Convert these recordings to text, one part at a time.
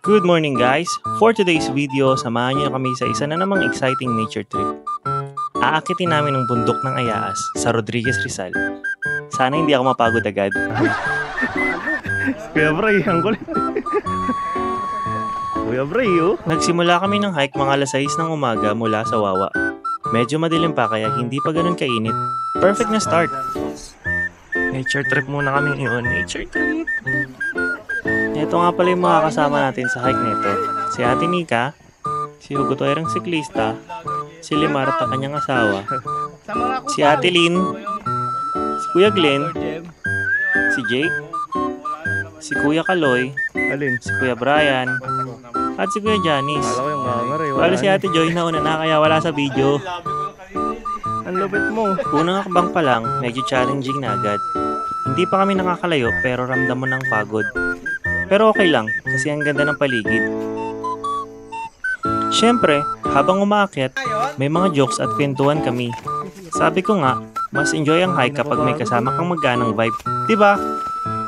Good morning guys! For today's video, samahan niyo kami sa isa na namang exciting nature trip. Aakitin namin ang bundok ng Ayaas sa Rodriguez, Rizal. Sana hindi ako mapagod agad. Kuya Bray, ang kulit. Kuya Bray, oh. Nagsimula kami ng hike mga alas 6 ng umaga mula sa Wawa. Medyo madilim pa kaya hindi pa ganun kainit. Perfect na start! Nature trip muna kami ngayon. Nature trip! Ito nga pala yung mga kasama natin sa hike nito. Si Ate Nika, si Hugo Toyrang siklista, si Limar at ang kanyang asawa, si Ate Lynn, si Kuya Glenn, si Jake, si Kuya Kaloy, Alin? si Kuya Brian, at si Kuya Janice. Alam ko yung ganger eh. Wala si Ate Joy na una na kaya wala sa video. Ang lupit mo. Unang hakbang pa lang, medyo challenging na agad. Hindi pa kami nakakalayo pero ramdam mo ng pagod. Pero okay lang kasi ang ganda ng paligid. Siyempre, habang umaakyat, may mga jokes at kwentuhan kami. Sabi ko nga, mas enjoy ang hike kapag may kasama kang maganang vibe. Diba?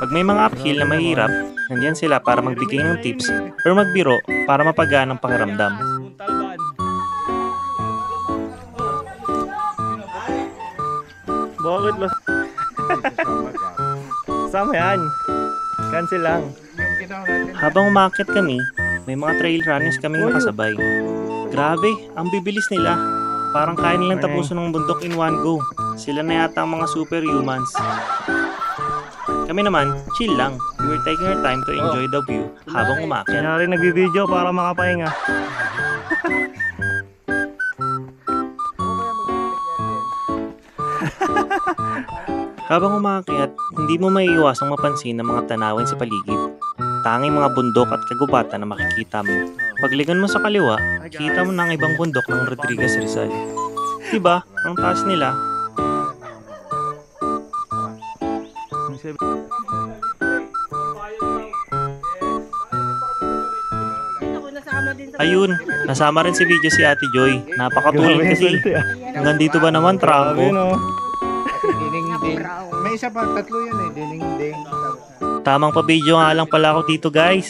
Pag may mga uphill na mahirap, nandiyan sila para magbigay ng tips or magbiro para mapagaan ang pakiramdam. Bakit mas... Sama yan. Cancel lang. Habang umakyat kami, may mga trail runners kaming nakasabay. Grabe, ang bibilis nila. Parang kaya nilang tapusin ng bundok in one go. Sila na yata ang mga superhumans. Kami naman, chill lang. We were taking our time to enjoy the view habang umakyat. Kaya rin nagbibideo para makapahinga. Habang umakyat, hindi mo maiiwasang mapansin ang mga tanawin sa paligid. Tanging mga bundok at kagubatan na makikita mo. Paglingon mo sa kaliwa, kita mo na ang ibang bundok ng Rodriguez, Rizal. Diba? Ang taas nila. Ayun, nasama rin si video si Ate Joy. Napakatulog kasi. Hanggang dito ba naman, trangko? Ding-ding. May isa pa, tatlo yun eh. Ding-ding. Tamang pa-video nga lang pala ako dito guys.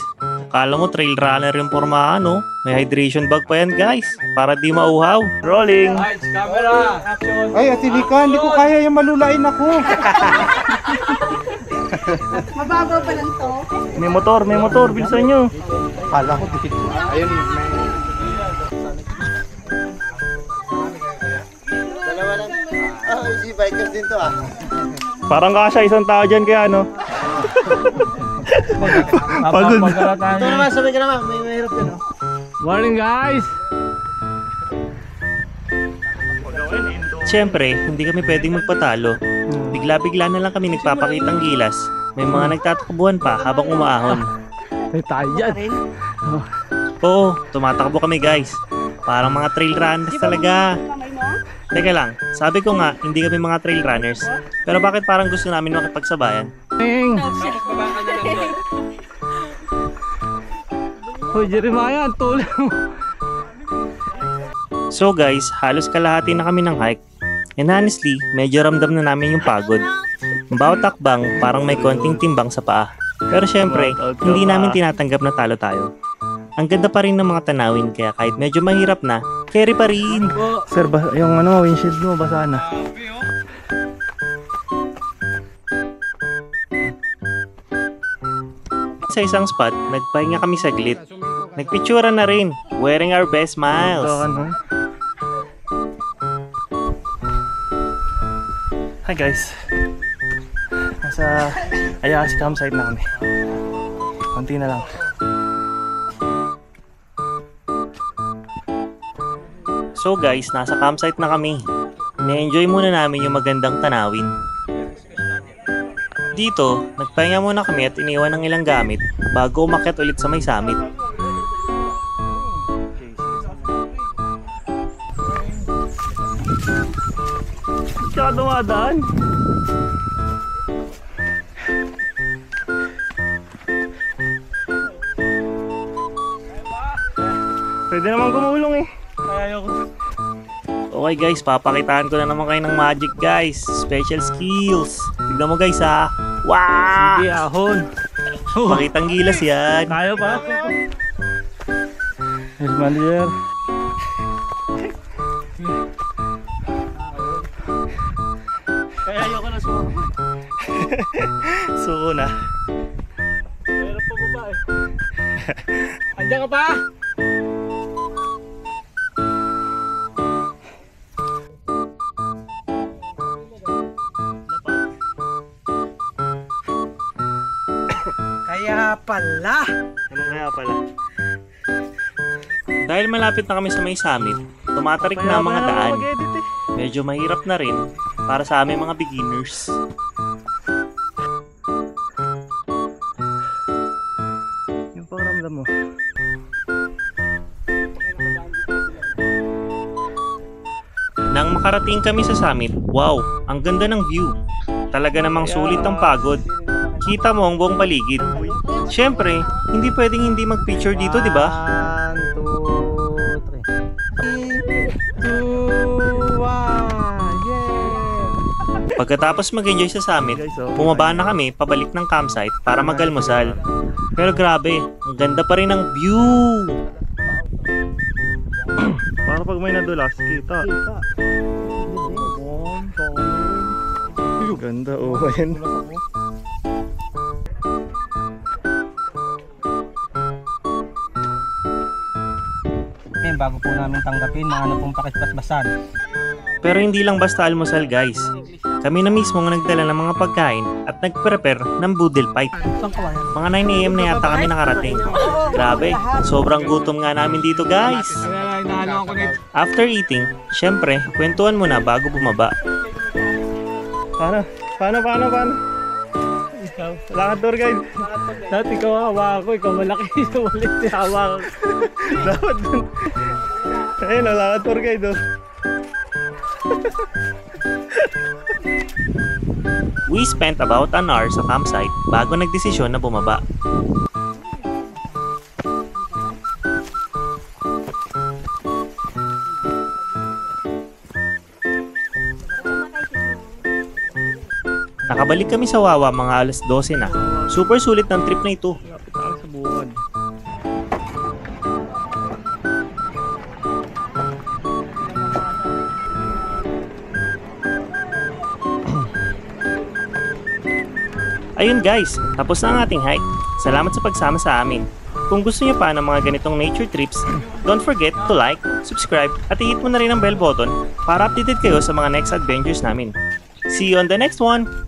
Kala mo trail runner yung pormahan no? May hydration bag pa yan guys. Para di mauhaw. Rolling! Ay, Ate Nika, hindi ko kaya yung malulain ako. Mababaw pa lang to. May motor. Bilisan nyo. Kala ko dito. Ayun, may... Dalawa lang. Oh, easy bikers din to ah. Parang kasya isang tao dyan kaya ano. Pagod. Ito naman, sabi ka naman. May mahirap yun oh. Morning guys! Siyempre, hindi kami pwedeng magpatalo. Bigla-bigla na lang kami nagpapakitang gilas. May mga nagtatakbuhan pa habang umaahon. May tayo dyan. Oo, tumatakbo kami guys. Parang mga trail runners talaga. Teka lang, sabi ko nga, hindi kami mga trail runners. Pero bakit parang gusto namin makipagsabayan? Hoy Jeremiah, tulong mo. So guys, halos kalahati na kami ng hike. And honestly, medyo ramdam na namin yung pagod. Ang bawat takbang, parang may konting timbang sa paa. Pero syempre, hindi namin tinatanggap na talo tayo. Ang ganda pa rin ng mga tanawin kaya kahit medyo mahirap na, carry pa rin. Sir, yung ano, windshield mo, basa na. Sa isang spot, nagpahinga kami saglit. Nagpitsura na rin, wearing our best smiles. Ano? Hi guys. Nasa Ayaas campsite na kami. Konti na lang. So guys, nasa campsite na kami. Ine-enjoy muna namin yung magandang tanawin. Dito, nagpahinga muna kami at iniwan ng ilang gamit bago umakyat ulit sa may summit. Tsaka dumadaan. Pwede naman gumulong eh. Okay guys, papakitaan ko na naman kayo ng magic guys. Special skills. Tignan mo guys ha. Wow! Sige, ahon. Pakitang gilas yan. Tayo pa. Yes, manager. Kaya ayoko na sumama. Suko na. Meron pa baba eh. Andiyan ka pa? Kaya pala. Ano kaya pala? Dahil malapit na kami sa may summit, tumatarik na ang mga daan. Mag-edit eh. Medyo mahirap na rin para sa aming mga beginners. Yung pakiramdam mo. Nang makarating kami sa summit, wow, ang ganda ng view. Talaga namang sulit ang pagod. Kita mo ang buong paligid. Siyempre, hindi pwedeng hindi mag-picture dito, di ba? 1, 2, 3. 2, 1. Yeah! Pagkatapos mag-enjoy sa summit, bumaba na kami pabalik ng campsite para mag-almusal. Pero grabe, ang ganda pa rin ng view. Para pag may nadulas, kita. Ganda oh, ayan. Bago po namin tanggapin mga pong pakitbasbasan. Pero hindi lang basta almusal guys. Kami na mismo ang nagdala ng mga pagkain at nag-prepare ng boodle fight. Mga 9 AM na yata kami nakarating. Grabe, sobrang gutom nga namin dito guys. After eating, syempre, kwentuhan muna bago bumaba. Paano? Ikaw. Wala ka tour guide. Dati ikaw hawa ako, ikaw malaki. Sumalit si hawa ko. Dapat dun. Ayun, wala ka tour guide oh. We spent about an hour sa campsite bago nagdesisyon na bumaba. Nakabalik kami sa Wawa mga alas 12 na. Super sulit ng trip na ito. Lapit na sa bukod. Ayun guys, tapos na ang ating hike. Salamat sa pagsama sa amin. Kung gusto niyo pa ng mga ganitong nature trips, don't forget to like, subscribe, at i-hit mo na rin ang bell button para updated kayo sa mga next adventures namin. See you on the next one!